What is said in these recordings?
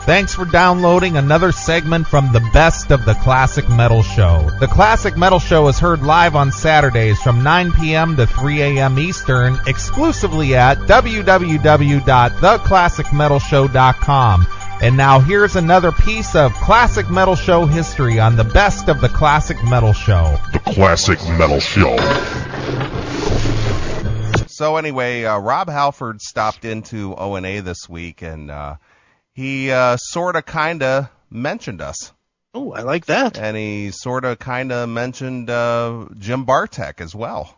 Thanks for downloading another segment from the Best of the Classic Metal Show. The Classic Metal Show is heard live on Saturdays from 9 p.m. to 3 a.m. Eastern, exclusively at www.theclassicmetalshow.com. And now here's another piece of Classic Metal Show history on the Best of the Classic Metal Show. The Classic Metal Show. So anyway, Rob Halford stopped into O&A this week, and he sort of kind of mentioned us. Oh, I like that. And he sort of kind of mentioned Jim Bartek as well.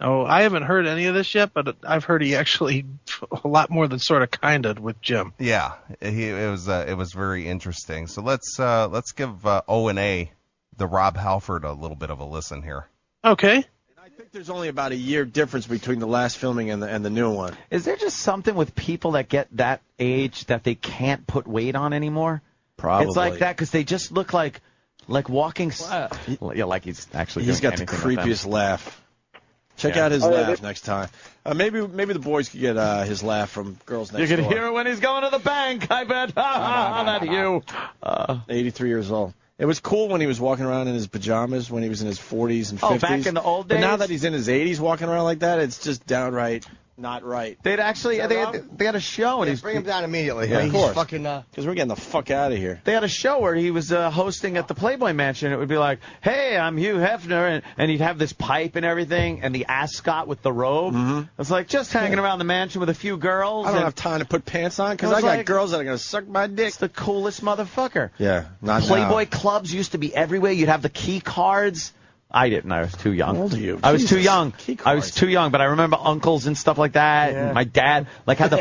Oh, I haven't heard any of this yet, but I've heard he actually a lot more than sort of kind of with Jim. Yeah, it was very interesting. So let's give O&A, the Rob Halford, a little bit of a listen here. Okay. I think there's only about a year difference between the last filming and the new one. Is there just something with people that get that age that they can't put weight on anymore? Probably. It's like that because they just look like walking. Yeah, like he's actually. He's doing got the anything creepiest laugh. Check out his laugh next time. Maybe the boys could get his laugh from Girls Next Door. You can hear it when he's going to the bank. I bet. Not you. 83 years old. It was cool when he was walking around in his pajamas when he was in his 40s and 50s. Oh, back in the old days? But now that he's in his 80s walking around like that, it's just downright not right. They'd actually they had a show and bring him down immediately. Yeah, of course. Fucking because we're getting the fuck out of here. They had a show where he was hosting at the Playboy Mansion. It would be like, "Hey, I'm Hugh Hefner," and he'd have this pipe and everything, and the ascot with the robe. Mm-hmm. It's like just hanging around the mansion with a few girls. I don't have time to put pants on because I got girls that are gonna suck my dick. It's the coolest motherfucker. Yeah, not Playboy now. clubs used to be everywhere. You'd have the key cards. I didn't. I was too young. How old are you? I was too young. I was too young, but I remember uncles and stuff like that. Yeah. And my dad had the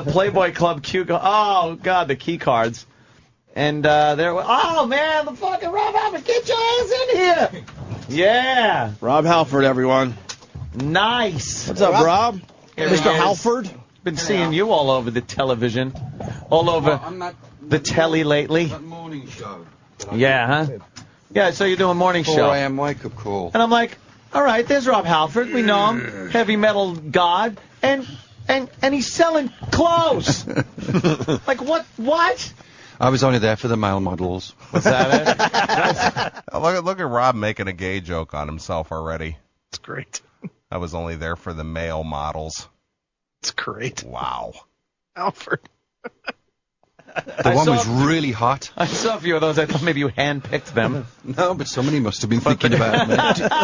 Playboy Club cue. Oh God, the key cards. And there. Oh man, the fucking Rob Halford, get your ass in here. Yeah. Rob Halford, everyone. Nice. What's up, Rob? Mr. Halford. Been seeing you all over the television, all over the telly lately. That morning show. Yeah, huh? Yeah, so you're doing morning 4 show. a.m. wake-up call. And I'm like, all right, there's Rob Halford. We know him, heavy metal god, and he's selling clothes. Like what? I was only there for the male models. Was that it? Look at Rob making a gay joke on himself already. It's great. I was only there for the male models. It's great. Wow. Alfred. The one was really hot. I saw a few of those. I thought maybe you handpicked them. No, but somebody must have been thinking about me.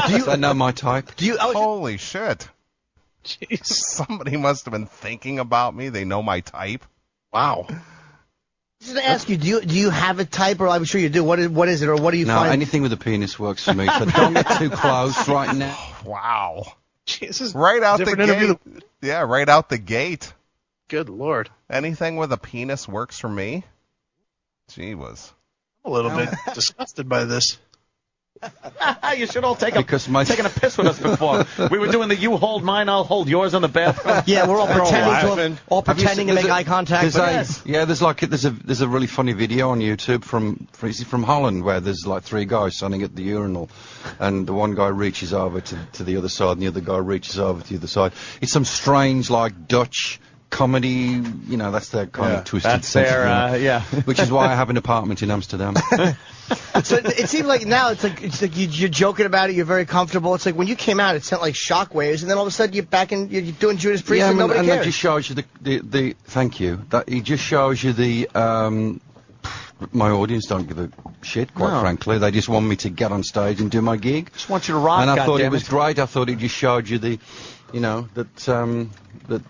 Do you know my type? Holy shit. Jeez. Somebody must have been thinking about me. They know my type. Wow. Just to ask you, do you have a type, or I'm sure you do. What is it, or what do you find? No, anything with a penis works for me, so don't get too close right now. Wow. Jesus. Right out the gate. Yeah, right out the gate. Good Lord. Anything with a penis works for me? Gee whiz. I'm a little bit disgusted by this. You should all taken a piss with us before. We were doing the you hold mine, I'll hold yours on the bathroom. Yeah, we're all pretending to make eye contact. There's a really funny video on YouTube from Holland where there's like three guys standing at the urinal, and the one guy reaches over to the other side, and the other guy reaches over to the other side. It's some strange like Dutch comedy, that's their kind of twisted sense of humor, which is why I have an apartment in Amsterdam. So it seems like now it's like you're joking about it, you're very comfortable. It's like when you came out, it sent like shockwaves, and then all of a sudden you're back in, you're doing Judas Priest, and nobody cares. That just shows you the thank you. That it just shows you my audience don't give a shit, quite frankly. They just want me to get on stage and do my gig. Just want you to rock. And I thought it was great. I thought it just showed you that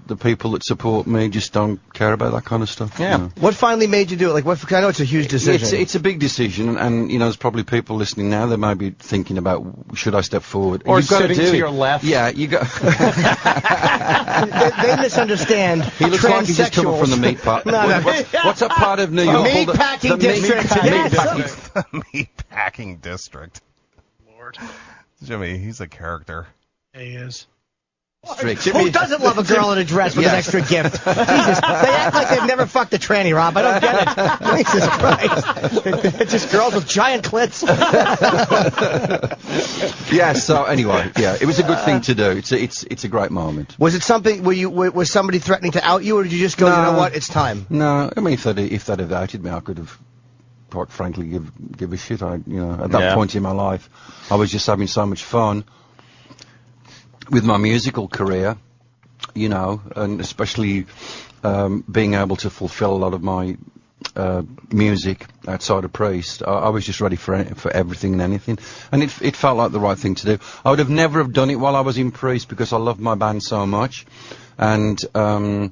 the people that support me just don't care about that kind of stuff. Yeah. What finally made you do it? Like, I know it's a huge decision. It's a big decision, and there's probably people listening now that might be thinking about, should I step forward? Or sitting to your left. Yeah, you got. they misunderstand. He looks like he's just coming from the meat part. What's that part of New York? Meat packing district. The meat packing district. Lord. Jimmy, he's a character. He is. strict. Who doesn't love a girl in a dress with an extra gift? Jesus, they act like they've never fucked a tranny, Rob. I don't get it. Jesus Christ. It's just girls with giant clits. Yeah, so anyway, yeah, it was a good thing to do. It's a great moment. Was it something, was somebody threatening to out you, or did you just go, you know what, it's time? No, I mean, if they'd have outed me, I could have, quite frankly, give a shit. At that point in my life, I was just having so much fun with my musical career, and especially being able to fulfill a lot of my music outside of Priest. I was just ready for everything and anything, and it felt like the right thing to do. I would have never have done it while I was in Priest because I loved my band so much, and I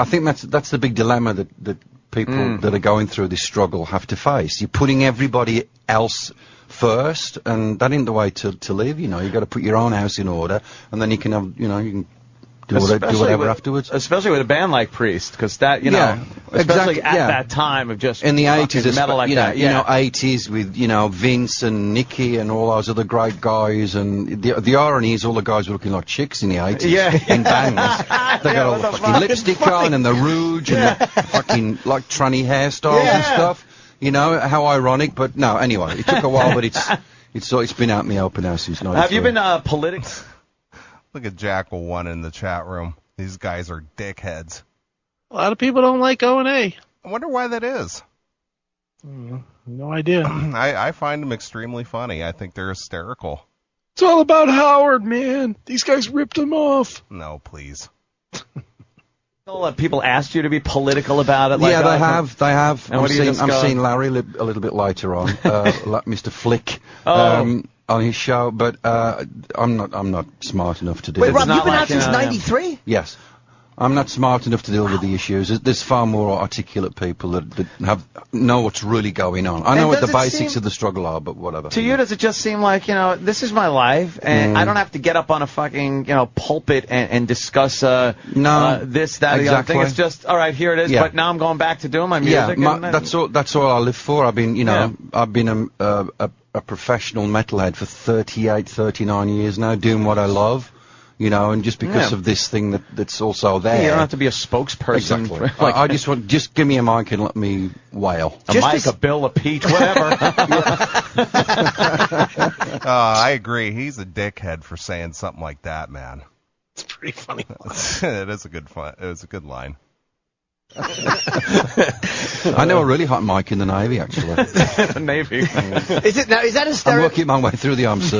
think that's the big dilemma that people that are going through this struggle have to face. You're putting everybody else first, and that ain't the way to live. You've got to put your own house in order, and then you can have, you can do whatever afterwards. Especially with a band like Priest, because that, especially at that time of just in the 80s, metal like that. 80s with Vince and Nicky and all those other great guys, and the irony is all the guys were looking like chicks in the 80s in bands. They got all the fucking lipstick on and the rouge and the fucking like tranny hairstyles and stuff. How ironic, but no. Anyway, it took a while, but it's been out in the open now since 93. Have you been politics? Look at Jackal One in the chat room. These guys are dickheads. A lot of people don't like O&A. I wonder why that is. No idea. I find them extremely funny. I think they're hysterical. It's all about Howard, man. These guys ripped him off. No, please. People asked you to be political about it. Yeah, they have. And I'm seeing Larry a little bit later on, like Mr. Flick. On his show, but I'm not smart enough to do it. Wait, Rob, you've been out since '93? Yes. I'm not smart enough to deal with the issues. There's far more articulate people that know what's really going on. I know what the basics of the struggle are, but whatever. To you, does it just seem like, this is my life, and I don't have to get up on a fucking, pulpit and discuss this, that, exactly. the other thing. It's just, all right, here it is, but now I'm going back to doing my music. Yeah, that's all I live for. I've been, I've been a professional metalhead for 39 years now, doing what I love. And just because of this thing that's also there. You don't have to be a spokesperson. Exactly. I just give me a mic and let me wail. A bill, a peach, whatever. I agree. He's a dickhead for saying something like that, man. It's pretty funny. It is a good fun. It was a good line. I know a really hot mic in the Navy, actually. The Navy. Is that a stereotype? I'm working my way through the arms.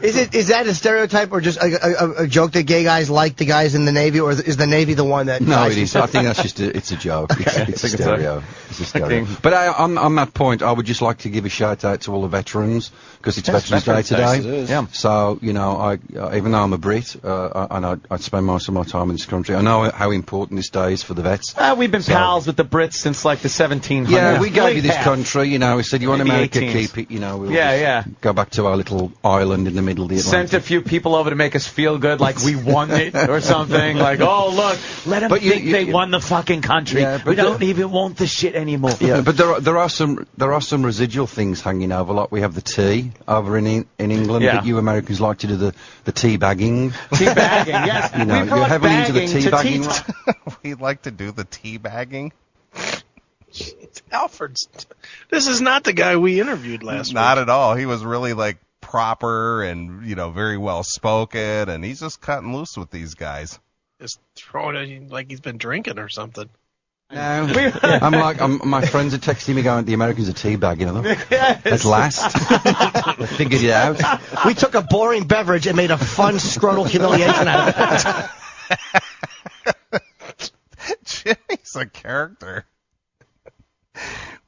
Is that a stereotype or just a joke that gay guys like the guys in the Navy, or is the Navy the one that? No, it is. I think that's just it's a joke. It's a stereo. It's a stereo. But on that point, I would just like to give a shout out to all the veterans because it's Veterans Day today. Yeah. So I even though I'm a Brit and I spend most of my time in this country, I know how important this day is for the vets. We've been pals with the Brits since like the 1700s. Yeah, we gave you this country. We said you want America, 18s. keep it. We'll go back to our little island in the middle of the Atlantic. Sent a few people over to make us feel good, like we won it or something. Like, oh look, let them think they won the fucking country. Yeah, we don't even want the shit anymore. Yeah, but there are some residual things hanging over. Like we have the tea over in England. Yeah. But you Americans like to do the tea bagging. Tea bagging, yes. You're heavily into the tea bagging. We like to do the tea bagging. Halford's. This is not the guy we interviewed last week. Not at all. He was really like proper and very well spoken, and he's just cutting loose with these guys. Just throwing it like he's been drinking or something. No, my friends are texting me going, the Americans are teabagging them. At last. They figured it out. We took a boring beverage and made a fun scrotal humiliation out of it. Jimmy's a character.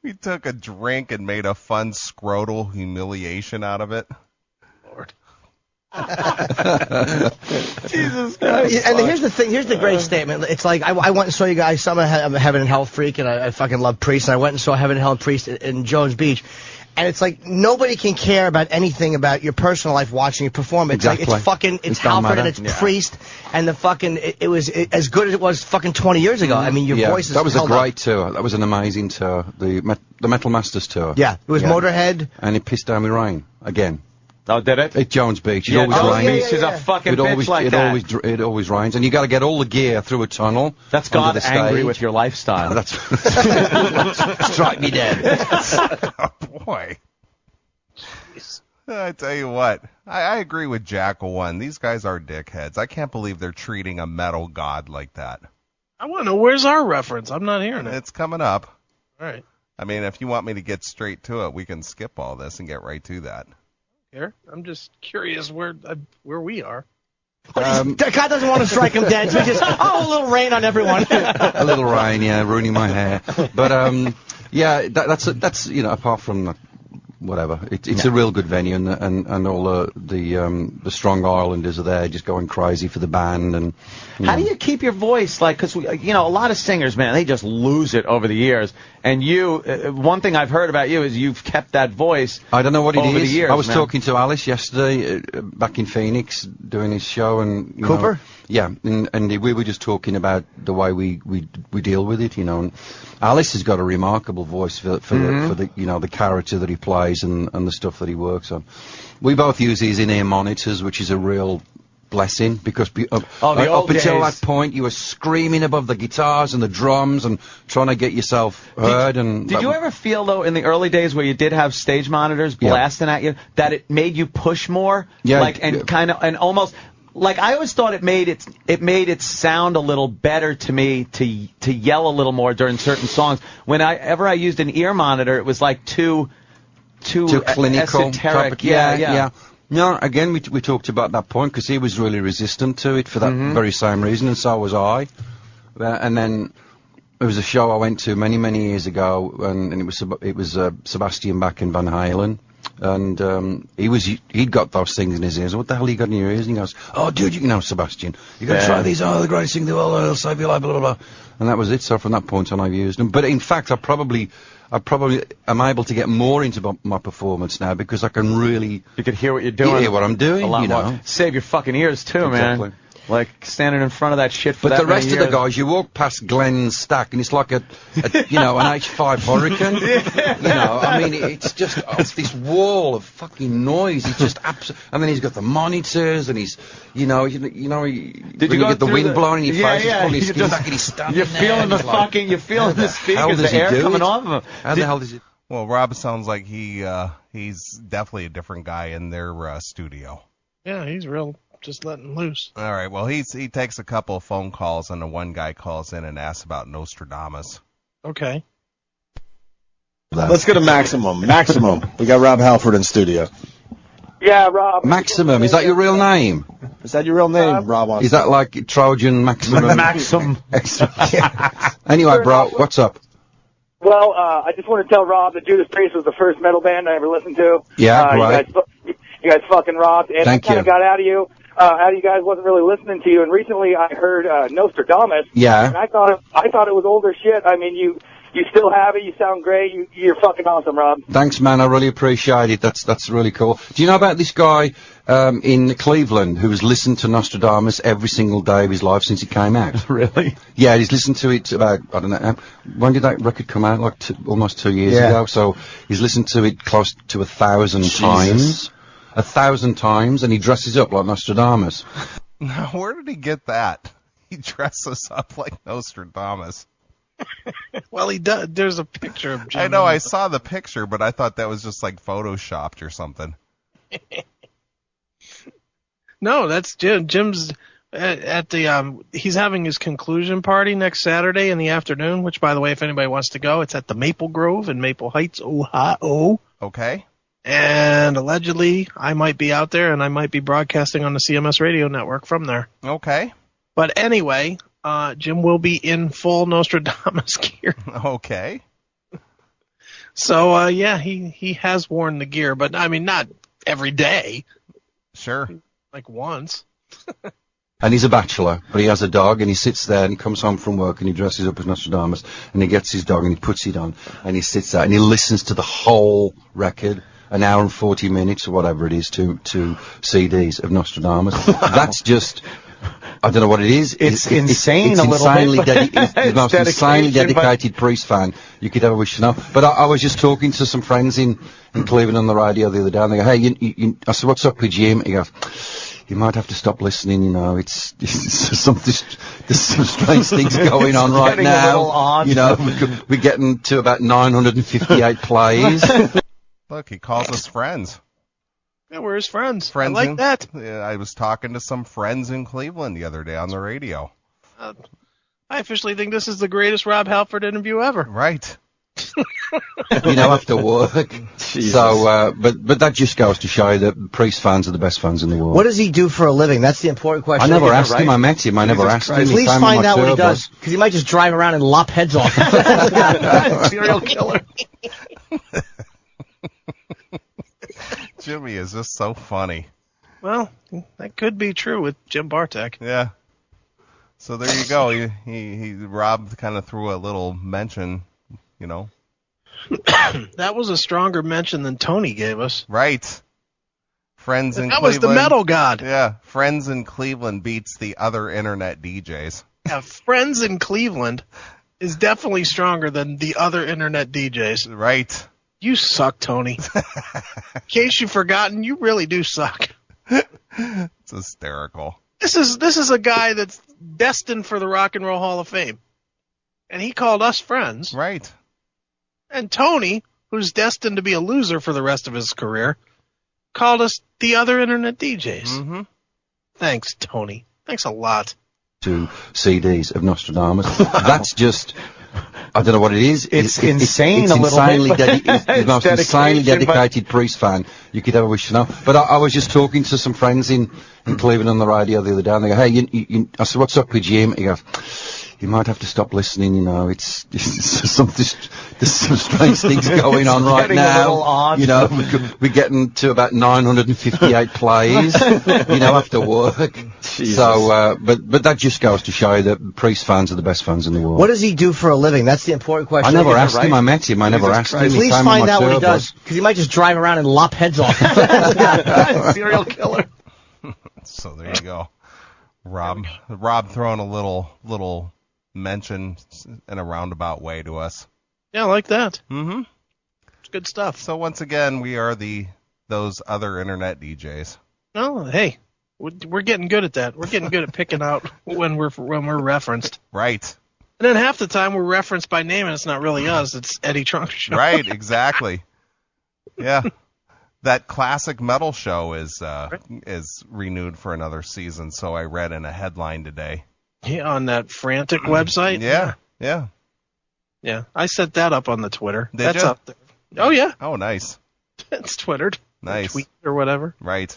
We took a drink and made a fun scrotal humiliation out of it. Lord. Jesus Christ. And here's the thing. Here's the great statement. It's like I went and saw you guys. I'm a Heaven and Hell freak, and I fucking love Priest. And I went and saw Heaven and Hell Priest in Jones Beach. And it's like nobody can care about anything about your personal life watching you perform. It's exactly. Like it's Halford and it's Priest, and the fucking it was as good as it was fucking 20 years ago. I mean, your voice is that was a great up. tour. That was an amazing tour. The Metal Masters tour. Yeah, it was Motorhead. And it pissed down with rain again. Oh, did it? At Jones Beach. It always rains. She's a fucking bitch like that. It always rains, and you got to get all the gear through a tunnel. That's God angry with your lifestyle. That's strike me dead. Oh boy. I tell you what, I agree with Jackal One. These guys are dickheads. I can't believe they're treating a metal god like that. I want to know, where's our reference? I'm not hearing it. It's coming up. All right. I mean, if you want me to get straight to it, we can skip all this and get right to that. Here, I'm just curious where we are. God doesn't want to strike him dead, so he just, a little rain on everyone. A little rain, yeah, ruining my hair. But, yeah, that's apart from whatever, it's a real good venue, and all the Strong Islanders are there just going crazy for the band. And how do you keep your voice, like, because a lot of singers, man, they just lose it over the years, and you, one thing I've heard about you is you've kept that voice. I don't know what it over is. The years, I was man. talking to Alice yesterday back in Phoenix doing his show, and Cooper. Yeah, and we were just talking about the way we deal with it, and Alice has got a remarkable voice for the the character that he plays and the stuff that he works on. We both use these in-ear monitors, which is a real blessing, because up until that point you were screaming above the guitars and the drums and trying to get yourself heard. Did you ever feel, though, in the early days where you did have stage monitors blasting at you, that it made you push more? Yeah. And almost... Like, I always thought it made it sound a little better to me to yell a little more during certain songs. Whenever I used an ear monitor, it was like too clinical, esoteric. Yeah. No, again, we talked about that point, because he was really resistant to it for that very same reason, and so was I. And then there was a show I went to many years ago, and it was Sebastian Bach and Van Halen. And he'd got those things in his ears. What the hell you got in your ears? And he goes, "Oh, dude, Sebastian, you got to try these. Oh, the greatest thing in the world. They'll save your life, blah, blah, blah." And that was it. So from that point on, I've used them. But in fact, I probably am able to get more into my performance now, because I can really... You can hear what you're doing. Hear what I'm doing, a lot more. Save your fucking ears, too, exactly. man. Like, standing in front of that shit for But that the rest many of the years. guys, you walk past Glenn's stack, and it's like an H5 Hurricane. I mean, it's just this wall of fucking noise. It's just and then he's got the monitors, and he's, Did you get the wind blowing in your face, he's pulling his skin back, and he's standing You're feeling there, you're feeling the speakers, the air coming off of him. How the hell does it? Well, Rob sounds like he's definitely a different guy in their studio. Yeah, he's real. Just letting loose. All right. Well, he takes a couple of phone calls, and the one guy calls in and asks about Nostradamus. Okay. Let's go to Maximum. Maximum. We got Rob Halford in studio. Yeah, Rob. Maximum. Is that your real name? Is that your real name, Rob? Is that like Trojan Maximum? Maximum. Anyway, bro, what's up? Well, I just want to tell Rob that Judas Priest was the first metal band I ever listened to. Yeah, right. You guys fucking rocked. And Thank I kind of you. got out of you guys, wasn't really listening to you. And recently I heard Nostradamus. Yeah. And I thought it was older shit. I mean, you still have it. You sound great. You're fucking awesome, Rob. Thanks, man. I really appreciate it. That's really cool. Do you know about this guy in Cleveland who has listened to Nostradamus every single day of his life since it came out? Really? Yeah, he's listened to it about, I don't know, when did that record come out? Like almost 2 years ago. So he's listened to it close to 1,000 times. 1,000 times, and he dresses up like Nostradamus. Now, where did he get that? He dresses up like Nostradamus. Well, he does. There's a picture of Jim. I know, I saw the picture, but I thought that was just like photoshopped or something. No, that's Jim. Jim's at the he's having his conclusion party next Saturday in the afternoon, which, by the way, if anybody wants to go, it's at the Maple Grove in Maple Heights, Ohio. Okay. And allegedly, I might be out there, and I might be broadcasting on the CMS radio network from there. Okay. But anyway, Jim will be in full Nostradamus gear. Okay. So, yeah, he has worn the gear, but, I mean, not every day. Sure. Like once. And he's a bachelor, but he has a dog, and he sits there and comes home from work, and he dresses up as Nostradamus, and he gets his dog, and he puts it on, and he sits there, and he listens to the whole record, an hour and 40 minutes, or whatever it is, to CDs of Nostradamus. That's just I don't know what it is. It's insane It's a little insanely bit. it's the most insanely dedicated Priest fan you could ever wish to know. But I was just talking to some friends in Cleveland on the radio the other day, and they go, hey, I said, what's up with Jim? He goes, you might have to stop listening, it's there's some strange things going on right getting now. A little odd. We're getting to about 958 plays. Look, he calls us friends. Yeah, we're his friends. I like that. Yeah, I was talking to some friends in Cleveland the other day on the radio. I officially think this is the greatest Rob Halford interview ever. Right. After work. So, but that just goes to show that Priest fans are the best fans in the world. What does he do for a living? That's the important question. I never asked him. I met him. I never asked him. Please find out what he does, because he might just drive around and lop heads off. Serial killer. Jimmy is just so funny. Well, that could be true with Jim Bartek. Yeah. So there you go. Rob kind of threw a little mention, That was a stronger mention than Tony gave us. Right. Friends in Cleveland. That was the metal god. Yeah. Friends in Cleveland beats the other internet DJs. Yeah, Friends in Cleveland is definitely stronger than the other internet DJs. Right. You suck, Tony. In case you've forgotten, you really do suck. It's hysterical. This is a guy that's destined for the Rock and Roll Hall of Fame. And he called us friends. Right. And Tony, who's destined to be a loser for the rest of his career, called us the other internet DJs. Mm-hmm. Thanks, Tony. Thanks a lot. 2 CDs of Nostradamus. That's just... I don't know what it is. It's insane it's a little insanely bit. It's the most insanely dedicated Priest fan you could ever wish to know. But I was just talking to some friends in Cleveland on the radio the other day, and they go, hey, I said, what's up with Jim? He goes, you might have to stop listening, it's there's some strange things going on right getting now. A little odd. We're getting to about 958 plays, after work. Jesus. So, but that just goes to show that Priest fans are the best fans in the world. What does he do for a living? That's the important question. I never asked him. I met him. I never asked him. Please find out what he does, because he might just drive around and lop heads off. Serial killer. So there you go. Rob throwing a little mention in a roundabout way to us. Yeah, I like that. Mm-hmm. It's good stuff. So once again, we are those other internet DJs. Oh, hey, we're getting good at that. We're getting good at picking out when we're referenced. Right. And then half the time we're referenced by name, and it's not really us. It's Eddie Trunk Show. Right. Exactly. Yeah. That classic metal show is renewed for another season. So I read in a headline today. Yeah, on that frantic website. Yeah. I set that up on the Twitter. That's up there. Oh yeah. Oh, nice. It's Twittered. Nice. Tweet or whatever. Right.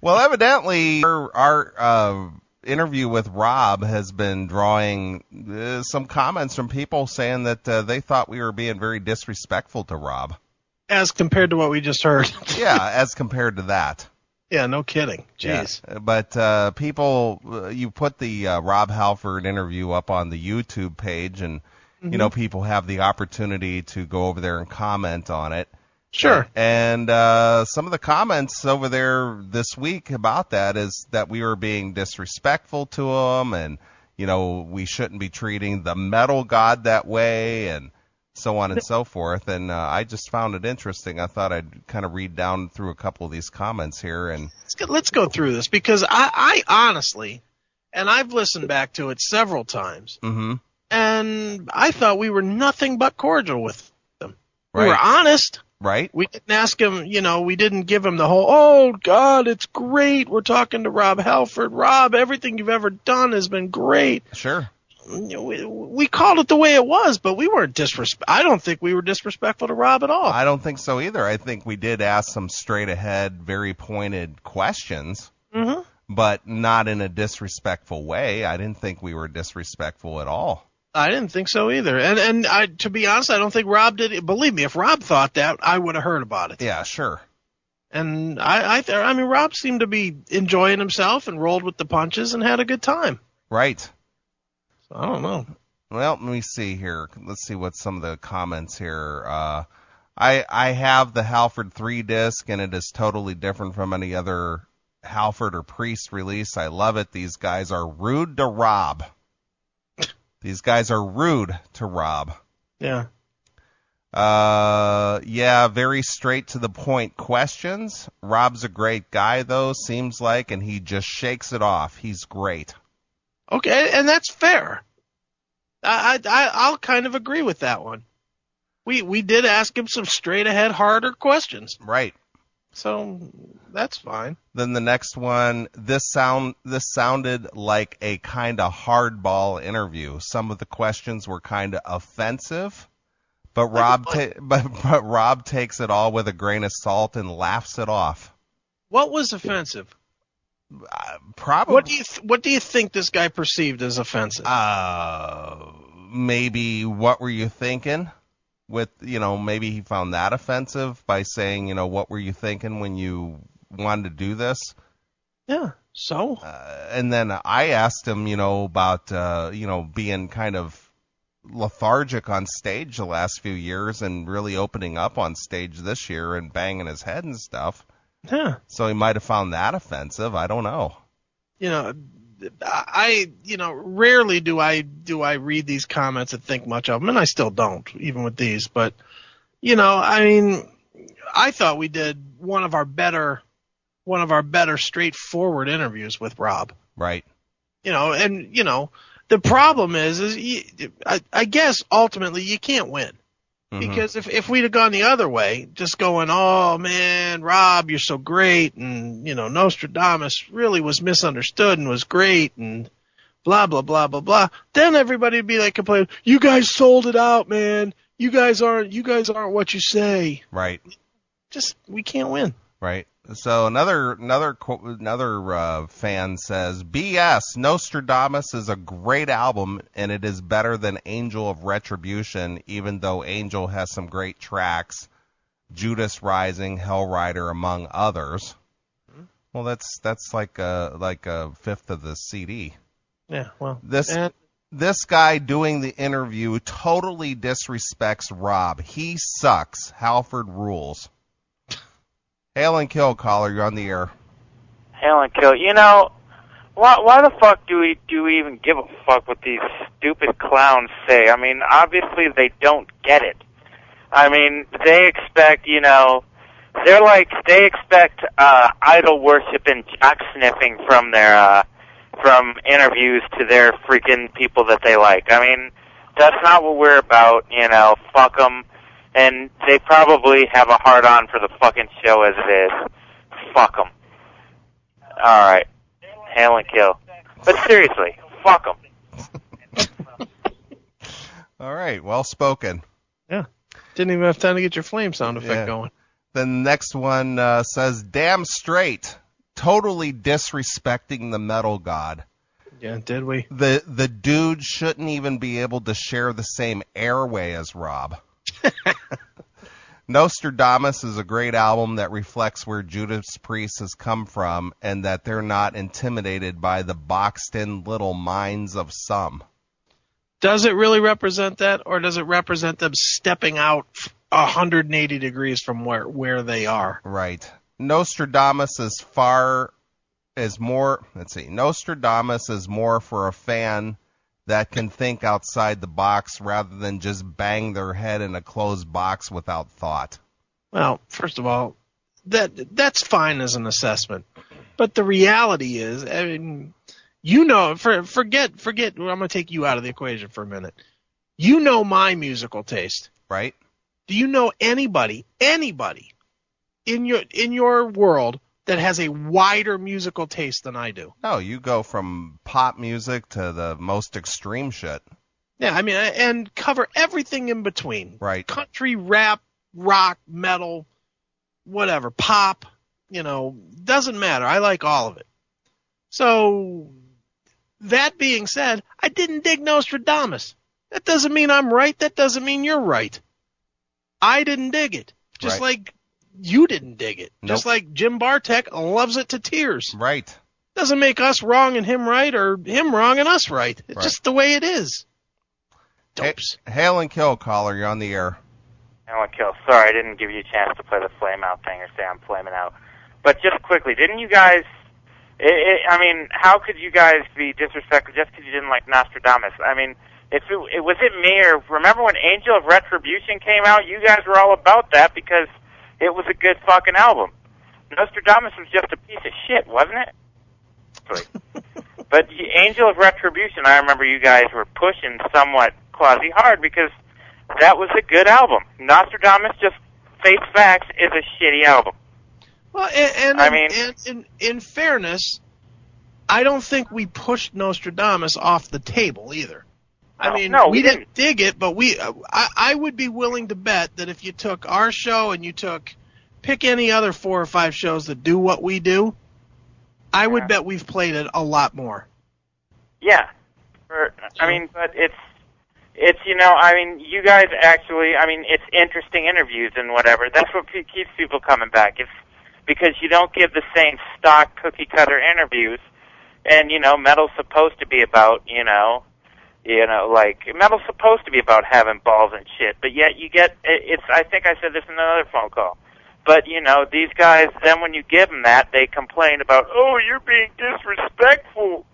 Well, evidently our interview with Rob has been drawing some comments from people saying that they thought we were being very disrespectful to Rob. As compared to what we just heard. Yeah, as compared to that. Yeah, no kidding. Jeez. Yeah. But people, you put the Rob Halford interview up on the YouTube page, and people have the opportunity to go over there and comment on it. Sure. And some of the comments over there this week about that is that we were being disrespectful to him, and we shouldn't be treating the metal god that way, and so on and so forth. And I just found it interesting. I thought I'd kind of read down through a couple of these comments here. And let's go through this, because I honestly, and I've listened back to it several times, and I thought we were nothing but cordial with them. Right. We were honest. Right. We didn't ask him, we didn't give him the whole, oh, God, it's great. We're talking to Rob Halford. Rob, everything you've ever done has been great. Sure. We called it the way it was, but we weren't I don't think we were disrespectful to Rob at all. I don't think so either. I think we did ask some straight ahead, very pointed questions, but not in a disrespectful way. I didn't think we were disrespectful at all. I didn't think so either. And to be honest, I don't think Rob did. Believe me, if Rob thought that, I would have heard about it. Yeah, sure. And I mean, Rob seemed to be enjoying himself and rolled with the punches and had a good time. Right. So I don't know. Well, let me see here. Let's see what some of the comments here. I have the Halford 3 disc, and it is totally different from any other Halford or Priest release. I love it. These guys are rude to Rob. These guys are rude to Rob. Yeah. Yeah, very straight to the point questions. Rob's a great guy, though, seems like, and he just shakes it off. He's great. Okay, and that's fair. I'll kind of agree with that one. We did ask him some straight ahead, harder questions. Right. So that's fine. Then the next one, this sounded like a kind of hardball interview. Some of the questions were kind of offensive. But Rob takes it all with a grain of salt and laughs it off. What was offensive? Probably. What do you think this guy perceived as offensive? Maybe what were you thinking? With maybe he found that offensive by saying, what were you thinking when you wanted to do this? Yeah. So. And then I asked him, about being kind of lethargic on stage the last few years and really opening up on stage this year and banging his head and stuff. Yeah. So he might have found that offensive. I don't know. Rarely do I read these comments and think much of them, and I still don't, even with these. But, I thought we did one of our better straightforward interviews with Rob. Right. The problem is I guess ultimately you can't win. Mm-hmm. Because if we'd have gone the other way, just going, oh man, Rob, you're so great, and Nostradamus really was misunderstood and was great, and blah blah blah blah blah, then everybody would be like complaining, you guys sold it out, man. You guys aren't what you say. Right. Just we can't win. Right. So another fan says, BS, Nostradamus is a great album, and it is better than Angel of Retribution, even though Angel has some great tracks, Judas Rising, Hellrider, among others. Mm-hmm. Well, that's like a fifth of the CD. Yeah, well. This guy doing the interview totally disrespects Rob. He sucks. Halford rules. Hail and kill, caller. You're on the air. Hail and kill. Why the fuck do we even give a fuck what these stupid clowns say? I mean, obviously they don't get it. I mean, they expect, they expect idol worship and jock sniffing from their from interviews to their freaking people that they like. I mean, that's not what we're about. Fuck them. And they probably have a hard-on for the fucking show as it is. Fuck them. All right. Hail and kill. But seriously, fuck them. All right. Well spoken. Yeah. Didn't even have time to get your flame sound effect going. The next one says, damn straight. Totally disrespecting the metal god. Yeah, did we? The dude shouldn't even be able to share the same airway as Rob. Nostradamus is a great album that reflects where Judas Priest has come from, and that they're not intimidated by the boxed-in little minds of some. Does it really represent that, or does it represent them stepping out 180 degrees from where they are? Right. Nostradamus is more for a fan that can think outside the box rather than just bang their head in a closed box without thought. Well, first of all, that's fine as an assessment. But the reality is, I mean, forget, I'm going to take you out of the equation for a minute. You know my musical taste. Right. Do you know anybody in your world that has a wider musical taste than I do? No, you go from pop music to the most extreme shit. Yeah, I mean, and cover everything in between. Right. Country, rap, rock, metal, whatever, pop, doesn't matter. I like all of it. So, that being said, I didn't dig Nostradamus. That doesn't mean I'm right. That doesn't mean you're right. I didn't dig it. Just like you didn't dig it. Nope. Just like Jim Bartek loves it to tears. Right. Doesn't make us wrong and him right, or him wrong and us right. It's just the way it is. Dopes. Hail and kill, caller. You're on the air. Hail and kill. Sorry, I didn't give you a chance to play the flame out thing or say I'm flaming out. But just quickly, didn't you guys I mean, how could you guys be disrespectful just because you didn't like Nostradamus? I mean, was it me, or remember when Angel of Retribution came out? You guys were all about that because it was a good fucking album. Nostradamus was just a piece of shit, wasn't it? But the Angel of Retribution, I remember you guys were pushing somewhat quasi-hard because that was a good album. Nostradamus, just face facts, is a shitty album. Well, in fairness, I don't think we pushed Nostradamus off the table either. No, we didn't dig it, but I would be willing to bet that if you took our show and you pick any other 4 or 5 shows that do what we do, I would bet we've played it a lot more. Yeah. But it's you guys actually, it's interesting interviews and whatever. That's what keeps people coming back. It's because you don't give the same stock cookie-cutter interviews, and, metal's supposed to be about, metal's supposed to be about having balls and shit, but yet you get, I think I said this in another phone call, but, these guys, then when you give them that, they complain about, oh, you're being disrespectful,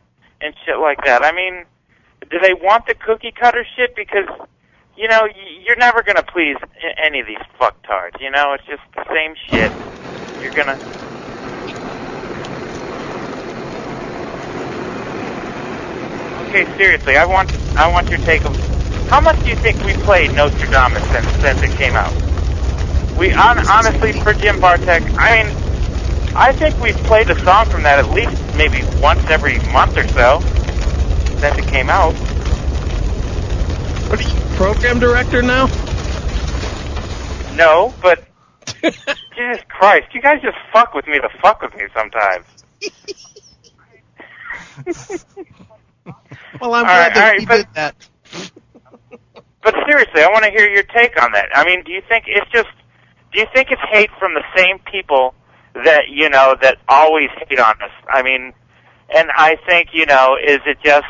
and shit like that. I mean, do they want the cookie-cutter shit? Because, you're never going to please any of these fucktards, it's just the same shit. You're going to... Okay, seriously, I want your take on how much do you think we played Nostradamus since it came out? We honestly, for Jim Bartek, I think we've played a song from that at least maybe once every month or so since it came out. What are you, program director now? No, but Jesus Christ, you guys just fuck with me sometimes. Well, I'm glad that you did that. But seriously, I want to hear your take on that. Do you think it's hate from the same people that, that always hate on us? And I think, is it just,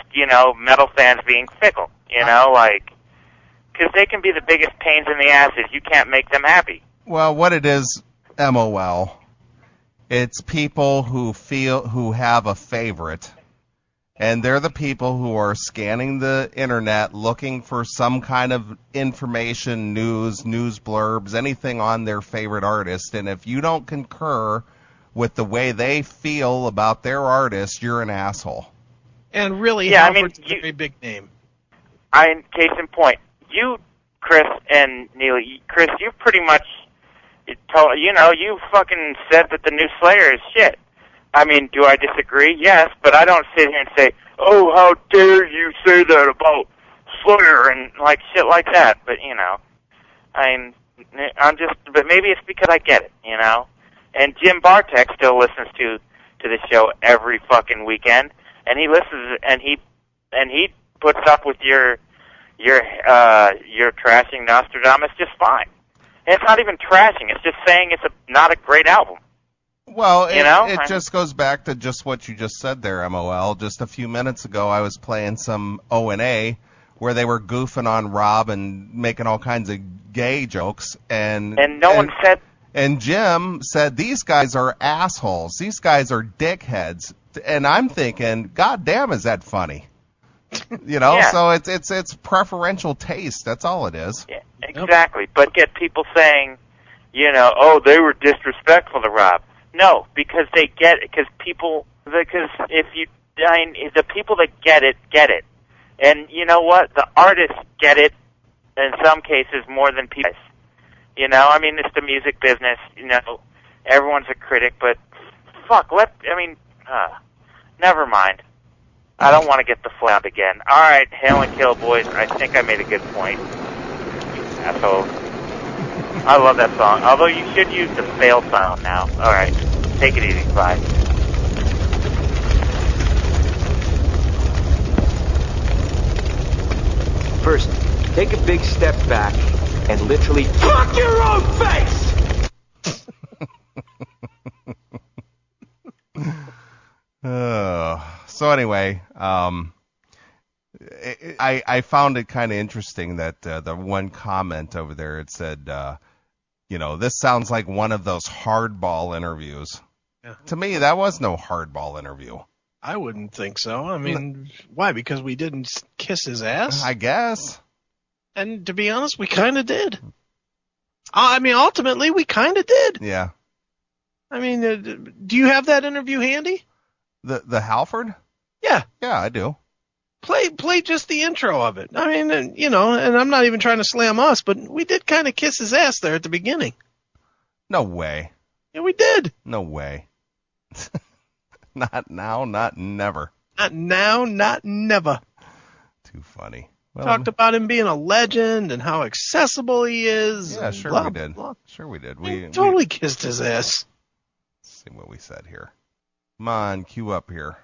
metal fans being fickle, because they can be the biggest pains in the asses. You can't make them happy. Well, what it is, MOL, it's people who have a favorite. And they're the people who are scanning the internet looking for some kind of information, news blurbs, anything on their favorite artist. And if you don't concur with the way they feel about their artist, you're an asshole. And really, Halford's a very big name. Case in point, you, Chris, and Neeley, Chris, you pretty much you fucking said that the new Slayer is shit. Do I disagree? Yes, but I don't sit here and say, oh, how dare you say that about Slayer and shit like that. But, but maybe it's because I get it, And Jim Bartek still listens to the show every fucking weekend, and he listens, and he puts up with your trashing Nostradamus just fine. And it's not even trashing; it's just saying it's not a great album. Well, it just goes back to just what you just said there, MOL. Just a few minutes ago, I was playing some O&A where they were goofing on Rob and making all kinds of gay jokes, and no one said. And Jim said these guys are assholes. These guys are dickheads, and I'm thinking, God damn, is that funny? Yeah. So it's preferential taste. That's all it is. Yeah, exactly. But get people saying, oh, they were disrespectful to Rob. No, because the people that get it. And you know what? The artists get it in some cases more than people. It's the music business, everyone's a critic, but fuck, never mind. I don't want to get the flat again. Alright, Hail and Kill, boys, I think I made a good point. You asshole. I love that song, although you should use the fail sound now. Alright, take it easy, bye. First, take a big step back and literally fuck your own face! So anyway, I found it kind of interesting that the one comment over there, it said, this sounds like one of those hardball interviews. To me, that was no hardball interview. I wouldn't think so. I mean, why? Because we didn't kiss his ass? I guess. And to be honest, we kind of did. I mean, ultimately, we kind of did. Yeah. I mean, do you have that interview handy? The Halford? Yeah. Yeah, I do. Play just the intro of it. I mean, and I'm not even trying to slam us, but we did kind of kiss his ass there at the beginning. No way. Yeah, we did. No way. Not now, not never. Not now, not never. Too funny. Well, talked about him being a legend and how accessible he is. Yeah, sure blah, we did. Blah. Sure we did. We totally kissed his ass. Let's see what we said here. Come on, cue up here.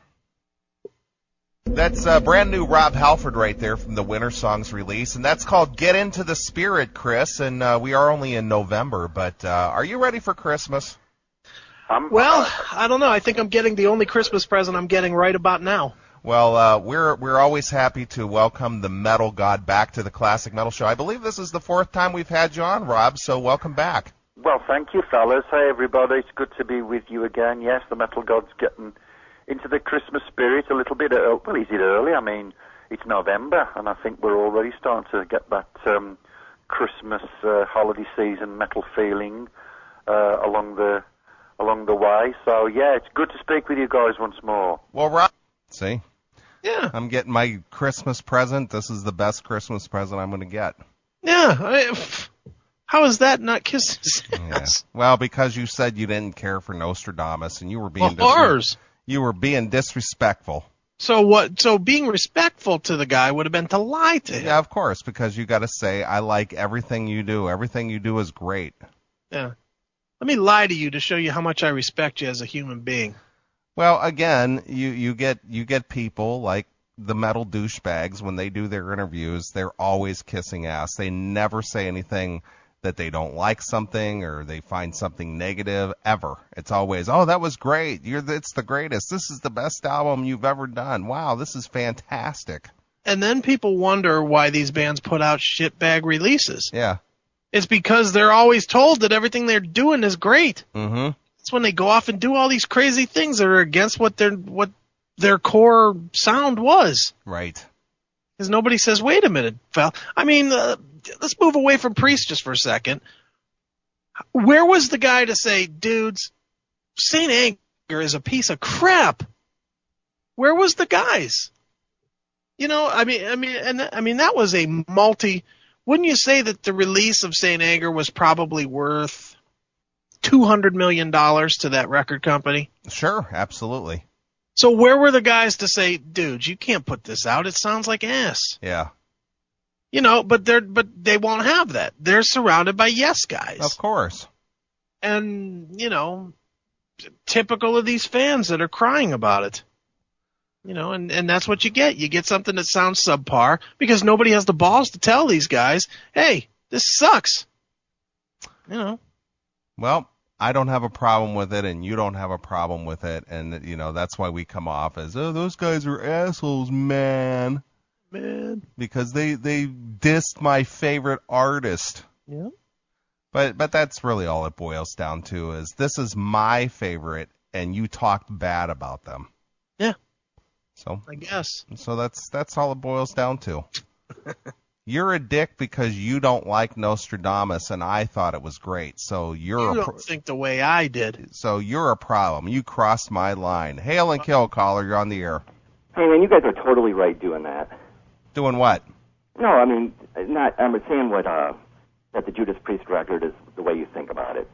That's brand new Rob Halford right there from the Winter Songs release, and that's called Get Into the Spirit, Chris, and we are only in November, but are you ready for Christmas? Well, I don't know. I think I'm getting the only Christmas present I'm getting right about now. Well, we're always happy to welcome the metal god back to the Classic Metal Show. I believe this is the 4th time we've had you on, Rob, so welcome back. Well, thank you, fellas. Hey, everybody. It's good to be with you again. Yes, the metal god's getting into the Christmas spirit a little bit. Well, is it early? I mean, it's November, and I think we're already starting to get that Christmas holiday season metal feeling along the way. So, yeah, it's good to speak with you guys once more. Well, Rob, see? Yeah. I'm getting my Christmas present. This is the best Christmas present I'm going to get. Yeah. How is that not kisses? Yeah. Well, because you said you didn't care for Nostradamus, and you were being you were being disrespectful. So what? So being respectful to the guy would have been to lie to him. Yeah, of course, because you got to say, I like everything you do. Everything you do is great. Yeah. Let me lie to you to show you how much I respect you as a human being. Well, again, you get people like the metal douchebags when they do their interviews. They're always kissing ass. They never say anything that they don't like something or they find something negative ever. It's always, oh, that was great. It's the greatest. This is the best album you've ever done. Wow, this is fantastic. And then people wonder why these bands put out shitbag releases. Yeah. It's because they're always told that everything they're doing is great. Mm-hmm. It's when they go off and do all these crazy things that are against what their core sound was. Right. Because nobody says, wait a minute, pal. I mean, let's move away from Priest just for a second. Where was the guy to say, dudes, St. Anger is a piece of crap? Where was the guys? I mean, that was a wouldn't you say that the release of St. Anger was probably worth $200 million to that record company? Sure, absolutely. So where were the guys to say, dude, you can't put this out. It sounds like ass. Yeah. But they won't have that. They're surrounded by yes guys. Of course. And, typical of these fans that are crying about it. And that's what you get. You get something that sounds subpar because nobody has the balls to tell these guys, hey, this sucks. Well, I don't have a problem with it, and you don't have a problem with it, and, that's why we come off as, oh, those guys are assholes, man. Because they dissed my favorite artist. Yeah. But that's really all it boils down to is this is my favorite, and you talked bad about them. Yeah. So I guess. So that's all it boils down to. You're a dick because you don't like Nostradamus, and I thought it was great. So you don't think the way I did. So you're a problem. You crossed my line. Hail and kill, caller. You're on the air. Hey, man, you guys are totally right doing that. Doing what? No, I mean, I'm saying that the Judas Priest record is the way you think about it.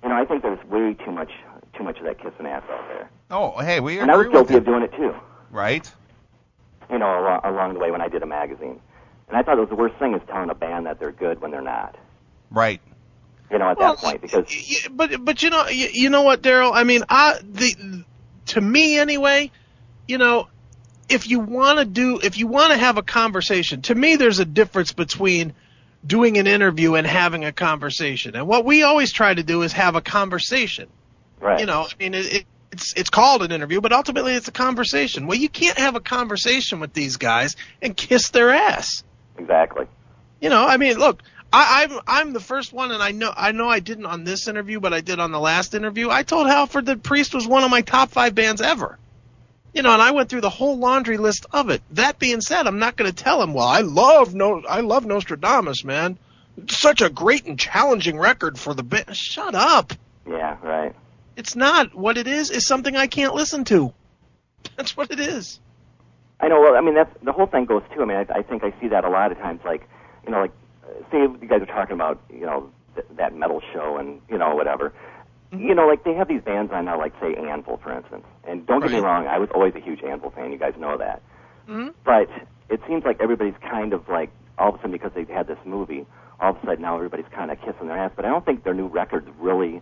I think there's way too much of that kissing ass out there. Oh, hey, we agree. And I was guilty of doing it too. Right. Along the way when I did a magazine. And I thought it was the worst thing is telling a band that they're good when they're not. Right. At that point, because. But you know what, Daryl? I mean, to me anyway, if you want to have a conversation, to me there's a difference between doing an interview and having a conversation. And what we always try to do is have a conversation. Right. I mean, it's called an interview, but ultimately it's a conversation. Well, you can't have a conversation with these guys and kiss their ass. Exactly. I mean, look, I'm the first one, and I know I didn't on this interview, but I did on the last interview. I told Halford that Priest was one of my top 5 bands ever. And I went through the whole laundry list of it. That being said, I'm not going to tell him, well, I love Nostradamus, man. It's such a great and challenging record for the band. Shut up. Yeah, right. It's not. What it is something I can't listen to. That's what it is. I know. Well, I mean, that's the whole thing goes too. I mean, I think I see that a lot of times. Like, say you guys are talking about, that metal show and whatever. Mm-hmm. Like they have these bands on now, like say Anvil, for instance. And don't get me wrong, I was always a huge Anvil fan. You guys know that. Mm-hmm. But it seems like everybody's kind of like all of a sudden because they've had this movie, all of a sudden now everybody's kind of kissing their ass. But I don't think their new record's really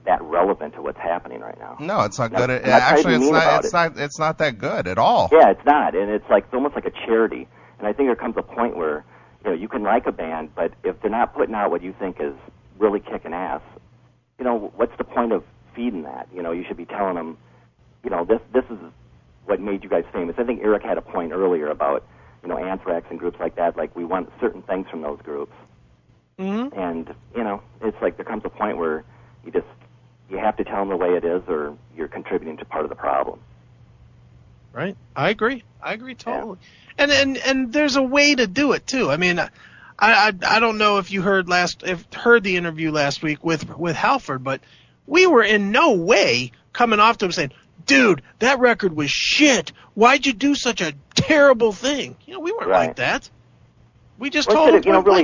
that relevant to what's happening right now. No, it's not good. Actually, it's not that good at all. Yeah, it's not, and it's almost like a charity. And I think there comes a point where you can like a band, but if they're not putting out what you think is really kicking ass, what's the point of feeding that? You should be telling them, this is what made you guys famous. I think Eric had a point earlier about Anthrax and groups like that. Like we want certain things from those groups, and it's like there comes a point where you have to tell them the way it is, or you're contributing to part of the problem. Right. I agree totally. Yeah. And there's a way to do it too. I mean, I don't know if you heard the interview last week with Halford, but we were in no way coming off to him saying, "Dude, that record was shit. Why'd you do such a terrible thing?" We weren't like that. We just told him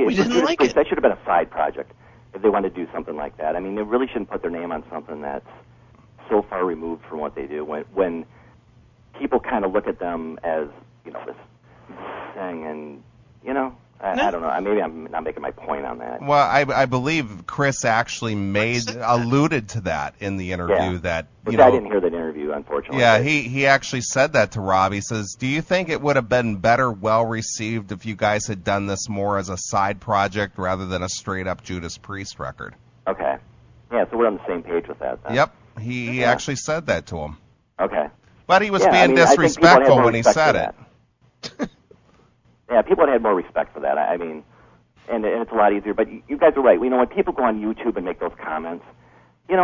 we didn't like it. That should have been a side project if they wanted to do something like that. I mean, they really shouldn't put their name on something that's so far removed from what they do. When people kind of look at them as this thing, and I don't know. Maybe I'm not making my point on that. Well, I believe Chris actually alluded to that in the interview. Yeah. I didn't hear that interview, unfortunately. Yeah, he actually said that to Rob. He says, "Do you think it would have been well received if you guys had done this more as a side project rather than a straight up Judas Priest record?" Okay. Yeah, so we're on the same page with that then. Yep. He actually said that to him. Okay. But he was being disrespectful when he said it. Yeah, people had more respect for that. I mean, and it's a lot easier. But you guys are right. When people go on YouTube and make those comments, I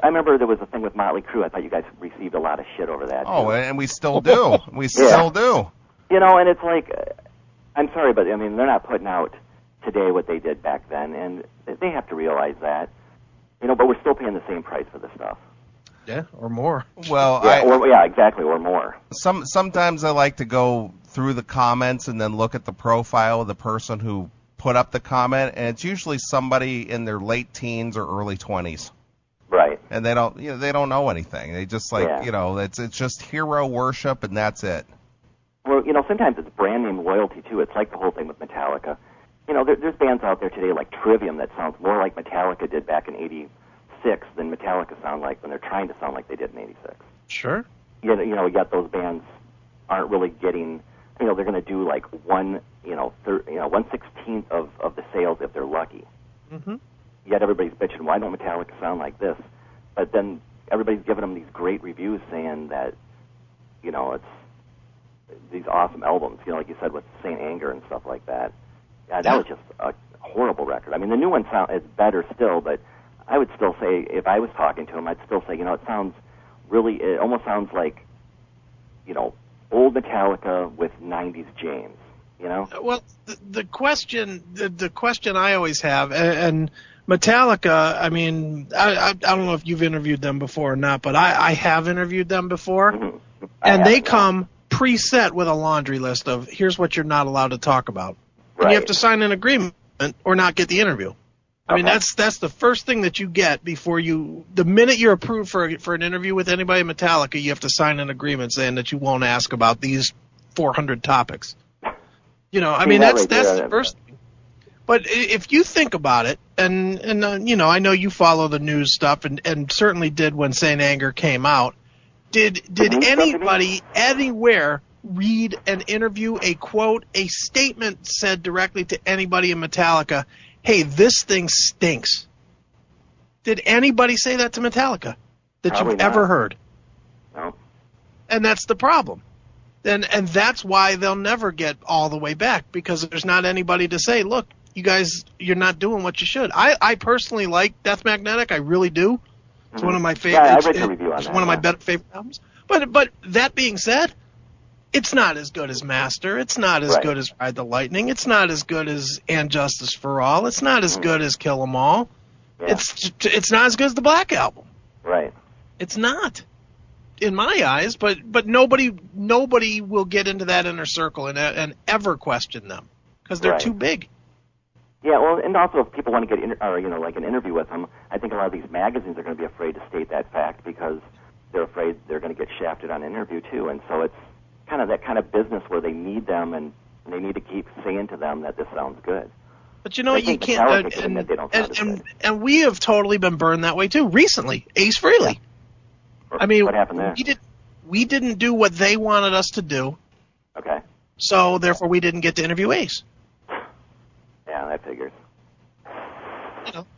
remember there was a thing with Motley Crue. I thought you guys received a lot of shit over that. Oh, and we still do. We still do. And it's like, I'm sorry, but I mean, they're not putting out today what they did back then, and they have to realize that. But we're still paying the same price for this stuff. Yeah, or more. Well, exactly, or more. Sometimes I like to go through the comments and then look at the profile of the person who put up the comment, and it's usually somebody in their late teens or early 20s. Right. And they don't know anything. They just it's just hero worship, and that's it. Well, sometimes it's brand name loyalty too. It's like the whole thing with Metallica. There's bands out there today like Trivium that sounds more like Metallica did back in '86 than Metallica sound like when they're trying to sound like they did in '86. Sure. Yet those bands aren't really getting. They're going to do like 1/16th of the sales if they're lucky. Mm-hmm. Yet everybody's bitching, why don't Metallica sound like this? But then everybody's giving them these great reviews saying that, it's these awesome albums. Like you said with Saint Anger and stuff like that. Yeah, that was just a horrible record. I mean, the new one is better still, but I would still say if I was talking to him, I'd still say, it almost sounds like, old Metallica with 90s James, Well, the question I always have, and Metallica, I mean, I don't know if you've interviewed them before or not, but I have interviewed them before, and they come preset with a laundry list of here's what you're not allowed to talk about. Right. And you have to sign an agreement or not get the interview. I mean, that's the first thing that you get before the minute you're approved for an interview with anybody in Metallica, you have to sign an agreement saying that you won't ask about these 400 topics. I mean, that's the first thing. But if you think about it, and I know you follow the news stuff and certainly did when Saint Anger came out, did anybody anywhere read an interview, a quote, a statement said directly to anybody in Metallica, hey, this thing stinks? Did anybody say that to Metallica that Probably you've not. ever heard? No. And that's the problem. And that's why they'll never get all the way back, because there's not anybody to say, look, you guys, you're not doing what you should. I personally like Death Magnetic. I really do. It's one of my favorite. Yeah, I read your review on It's that, one of my better favorite albums. But that being said, it's not as good as Master. It's not as good as Ride the Lightning. It's not as good as And Justice for All. It's not as good as Kill 'Em All. Yeah. It's not as good as the Black Album. Right. It's not, in my eyes. But nobody will get into that inner circle and ever question them because they're too big. Yeah, well, and also if people want to get like an interview with them, I think a lot of these magazines are going to be afraid to state that fact because they're afraid they're going to get shafted on an interview too, and so it's kind of that kind of business where they need them and they need to keep saying to them that this sounds good. But you know what, you can't, and we have totally been burned that way too recently. Ace Frehley. Yeah. I mean, what happened there? We didn't do what they wanted us to do. Okay. So therefore, we didn't get to interview Ace. Yeah, that figures.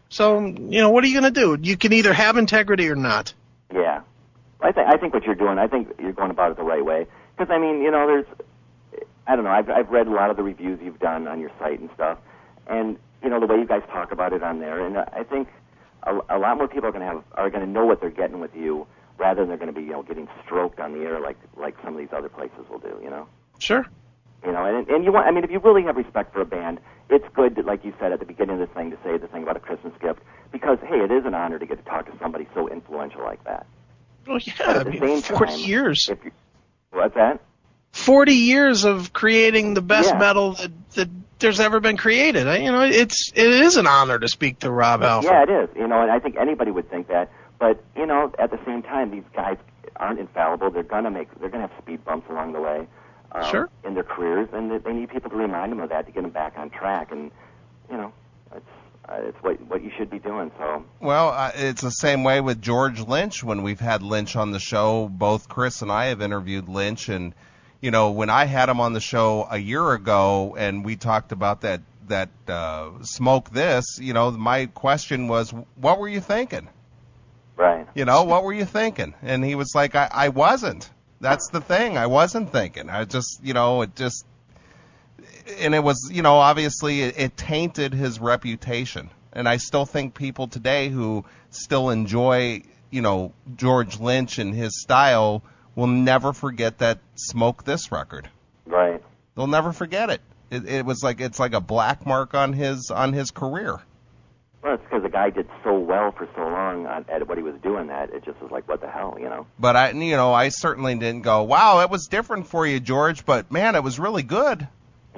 So what are you going to do? You can either have integrity or not. Yeah, I think what you're doing, I think you're going about it the right way. Because I mean, there's, I don't know, I've read a lot of the reviews you've done on your site and stuff, and the way you guys talk about it on there, and I think a lot more people are going to know what they're getting with you, rather than they're going to be getting stroked on the air like some of these other places will do. Sure. And you want, I mean, if you really have respect for a band, it's good, to, like you said at the beginning of this thing, to say the thing about a Christmas gift, because, hey, it is an honor to get to talk to somebody so influential like that. Well, yeah, at the same 40 time, years. What's that? 40 years of creating the best metal that there's ever been created. It is an honor to speak to Rob Halford. Yeah, it is. And I think anybody would think that. But, at the same time, these guys aren't infallible. They're going to have speed bumps along the way. Sure. In their careers, and they need people to remind them of that to get them back on track. And it's what you should be doing. So. Well, it's the same way with George Lynch. When we've had Lynch on the show, both Chris and I have interviewed Lynch, and when I had him on the show a year ago, and we talked about that Smoke This, my question was, what were you thinking? Right. What were you thinking? And he was like, I wasn't. That's the thing. I wasn't thinking. I just, and it was, obviously it tainted his reputation. And I still think people today who still enjoy, George Lynch and his style will never forget that Smoke This record. Right. They'll never forget it. It's like a black mark on his career. Well, it's because the guy did so well for so long at what he was doing that it just was like, what the hell, But I certainly didn't go, wow, it was different for you, George, but man, it was really good.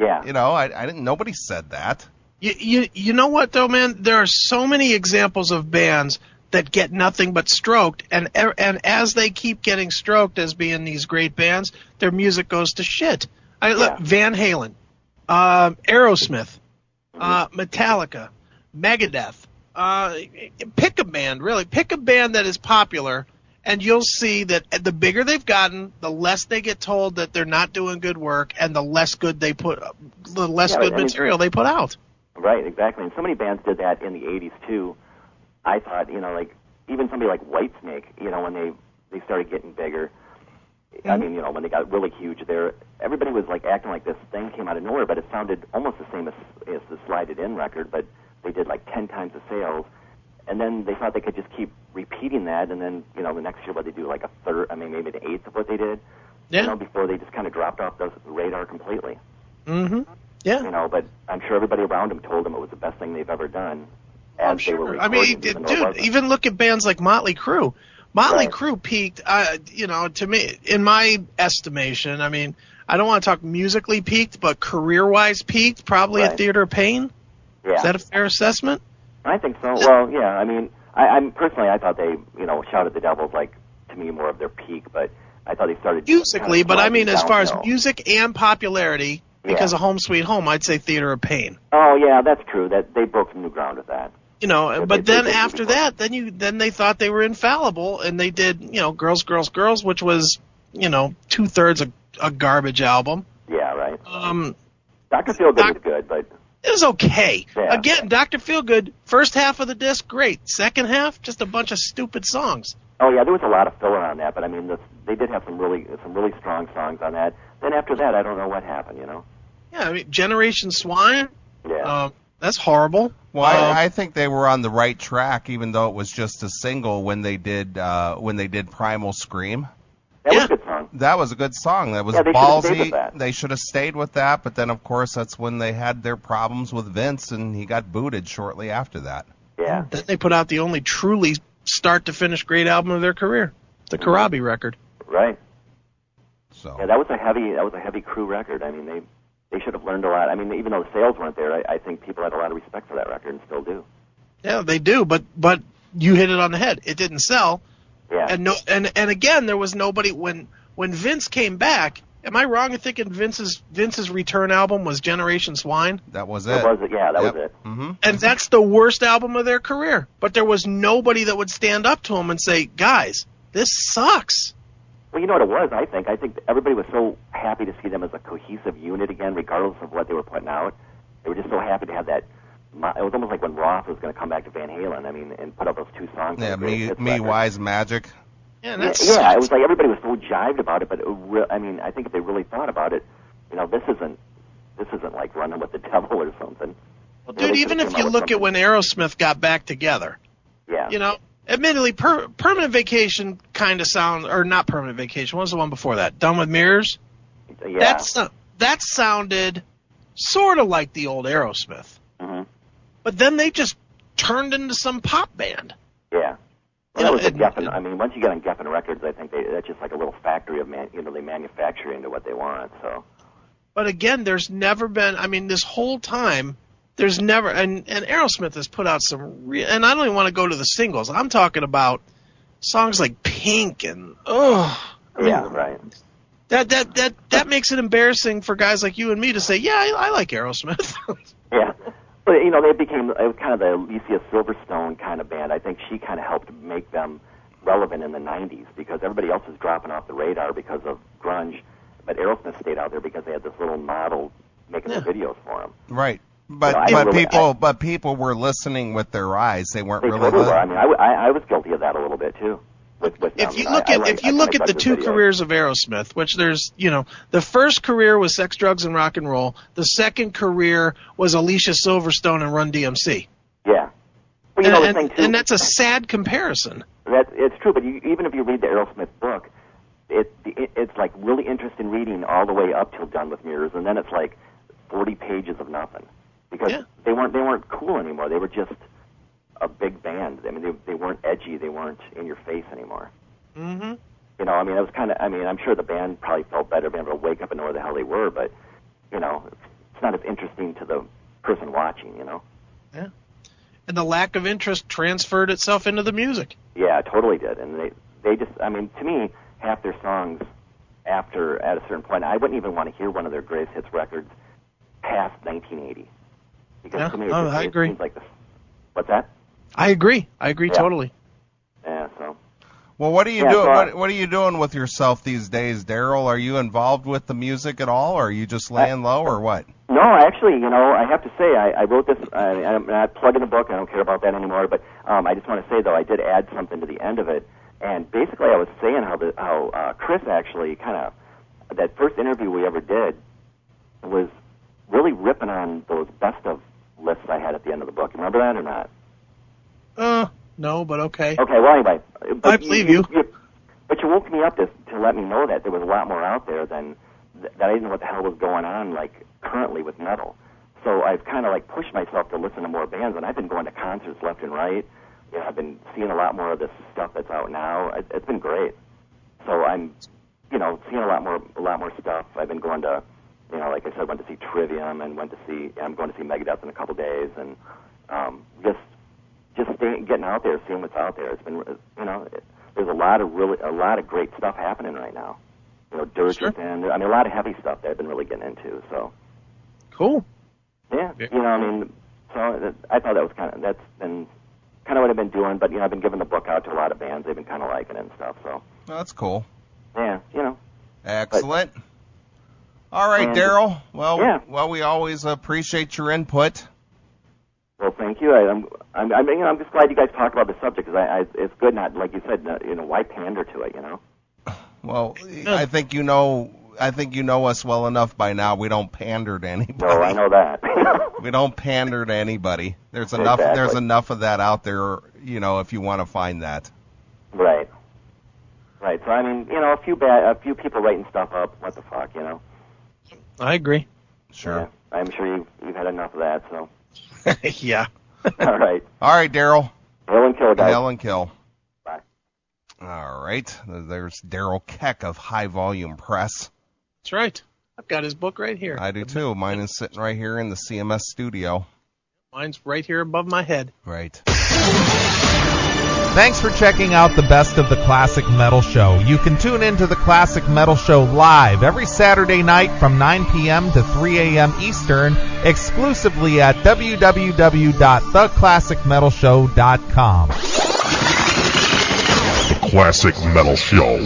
Yeah. I didn't. Nobody said that. You know what though, man? There are so many examples of bands that get nothing but stroked, and as they keep getting stroked as being these great bands, their music goes to shit. Look, Van Halen, Aerosmith, Metallica. Megadeth. Pick a band, really. Pick a band that is popular, and you'll see that the bigger they've gotten, the less they get told that they're not doing good work, and the less good material they put out. Right, exactly. And so many bands did that in the 80s, too. I thought, like, even somebody like Whitesnake, when they started getting bigger, I mean, when they got really huge everybody was, like, acting like this thing came out of nowhere, but it sounded almost the same as the Slide It In record, but they did like 10 times the sales, and then they thought they could just keep repeating that, and then, the next year they do like a third, maybe the eighth of what they did, before they just kind of dropped off the radar completely. Mm-hmm. Yeah. But I'm sure everybody around them told them it was the best thing they've ever done. I'm sure. Dude, even look at bands like Motley Crue. Motley Crue peaked, to me, in my estimation, I don't want to talk musically peaked, but career-wise peaked, probably at Theater of Pain. Yeah. Is that a fair assessment? I think so. Well, yeah. I'm personally, I thought they, Shout at the Devil's like, to me, more of their peak, but I thought they started musically. But as far as music and popularity, because of Home Sweet Home, I'd say Theater of Pain. Oh yeah, that's true. That they broke some new ground with that. But then after that, then they thought they were infallible, and they did, Girls, Girls, Girls, which was, 2/3 a garbage album. Yeah, right. Dr. Feelgood is good, but. It was okay. Yeah. Again, Dr. Feelgood, first half of the disc, great. Second half, just a bunch of stupid songs. Oh yeah, there was a lot of filler on that, but they did have some really strong songs on that. Then after that, I don't know what happened, Yeah, Generation Swine. Yeah. That's horrible. Well, I think they were on the right track, even though it was just a single when they did Primal Scream. That was a good song. That was a good song. That was they ballsy. should've stayed with that. They should have stayed with that, but then, of course, that's when they had their problems with Vince, and he got booted shortly after that. Yeah. Then they put out the only truly start-to-finish great album of their career, the Karabi record. Right. So. Yeah, that was a heavy crew record. I mean, they should have learned a lot. I mean, even though the sales weren't there, I think people had a lot of respect for that record and still do. Yeah, they do, but you hit it on the head. It didn't sell. Yeah. And again, there was nobody when Vince came back. Am I wrong in thinking Vince's return album was Generation Swine? That was it. That was it. Yeah, that was it. Mm-hmm. And that's the worst album of their career. But there was nobody that would stand up to him and say, "Guys, this sucks." Well, you know what it was, I think everybody was so happy to see them as a cohesive unit again, regardless of what they were putting out. They were just so happy to have that. It was almost like when Roth was going to come back to Van Halen, I mean, and put out those two songs. Yeah, Me, Wise Magic. Yeah, yeah, it was like everybody was so jived about it, but I mean, I think if they really thought about it, you know, this isn't like Running with the Devil or something. Well, dude, even if you look at when Aerosmith got back together, yeah, you know, admittedly, Permanent Vacation kind of sounds, or not Permanent Vacation. What was the one before that? Done with Mirrors. Yeah, that sounded sort of like the old Aerosmith. Mm-hmm. But then they just turned into some pop band. Yeah. Well, that was Geffen. I mean, once you get on Geffen Records, I think that's just like a little factory of they manufacture into what they want. So. But again, there's never been. I mean, this whole time, there's never. And Aerosmith has put out some. And I don't even want to go to the singles. I'm talking about songs like Pink and Yeah, right. That makes it embarrassing for guys like you and me to say, yeah, I like Aerosmith. Yeah. But, you know, it was kind of the Alicia Silverstone kind of band. I think she kind of helped make them relevant in the 90s because everybody else was dropping off the radar because of grunge. But Aerosmith stayed out there because they had this little model making the videos for them. Right. But people were listening with their eyes. They weren't really. Totally were. I mean, I was guilty of that a little bit too. If you look at the two careers of Aerosmith, which there's, you know, the first career was Sex, Drugs, and Rock and Roll. The second career was Alicia Silverstone and Run DMC. Yeah. Well, you know, the thing too, and that's a sad comparison. It's true, but even if you read the Aerosmith book, it's like really interesting reading all the way up till Done with Mirrors, and then it's like 40 pages of nothing because they weren't cool anymore. They were just a big band. I mean, they weren't edgy. They weren't in your face anymore. Mm-hmm. You know, I mean, it was kind of. I mean, I'm sure the band probably felt better being able to wake up and know where the hell they were, but you know, it's not as interesting to the person watching. You know. Yeah. And the lack of interest transferred itself into the music. Yeah, it totally did. And they just. I mean, to me, half their songs at a certain point, I wouldn't even want to hear one of their greatest hits records past 1980 because to me, it seems like this. What's that? I agree totally. Yeah, so. Well, what are you doing? What are you doing with yourself these days, Daryl? Are you involved with the music at all, or are you just laying low, or what? No, actually, you know, I have to say, I wrote this. I'm not plugging the book. I don't care about that anymore. But I just want to say, though, I did add something to the end of it, and basically, I was saying how Chris actually kind of that first interview we ever did was really ripping on those best of lists I had at the end of the book. You remember that or not? No, but okay. Okay, well, anyway. I believe you. But you woke me up to let me know that there was a lot more out there than that I didn't know what the hell was going on, like, currently with metal. So I've kind of, like, pushed myself to listen to more bands, and I've been going to concerts left and right. You know, I've been seeing a lot more of this stuff that's out now. It's been great. So I'm, you know, seeing a lot more stuff. I've been going to, you know, like I said, went to see Trivium, and I'm going to see Megadeth in a couple days, and just getting out there, seeing what's out there. It's been, you know, there's a lot of great stuff happening right now. You know, Dirge and I mean, a lot of heavy stuff that I've been really getting into. So cool. Yeah, you know, I mean, so I thought that's been kind of what I've been doing. But you know, I've been giving the book out to a lot of bands. They've been kind of liking it and stuff. So that's cool. Yeah, you know. Excellent. All right, Daryl. Well, we always appreciate your input. Well, thank you. I'm just glad you guys talked about the subject because it's good. Not like you said, you know, why pander to it? You know. Well, I think you know I think you know us well enough by now. We don't pander to anybody. No, I know that. We don't pander to anybody. There's enough. Exactly. There's enough of that out there. If you want to find that. Right. Right. So I mean, a few people writing stuff up. What the fuck, I agree. Sure. Yeah, I'm sure you've had enough of that. So. Yeah. All right. All right, Daryl. Hail and kill, guys. Hail and kill. Bye. All right. There's Daryl Keck of High Volume Press. That's right. I've got his book right here. I do too. Mine is sitting right here in the CMS studio. Mine's right here above my head. Right. Thanks for checking out the Best of the Classic Metal Show. You can tune into the Classic Metal Show live every Saturday night from 9 p.m. to 3 a.m. Eastern, exclusively at www.theclassicmetalshow.com. The Classic Metal Show.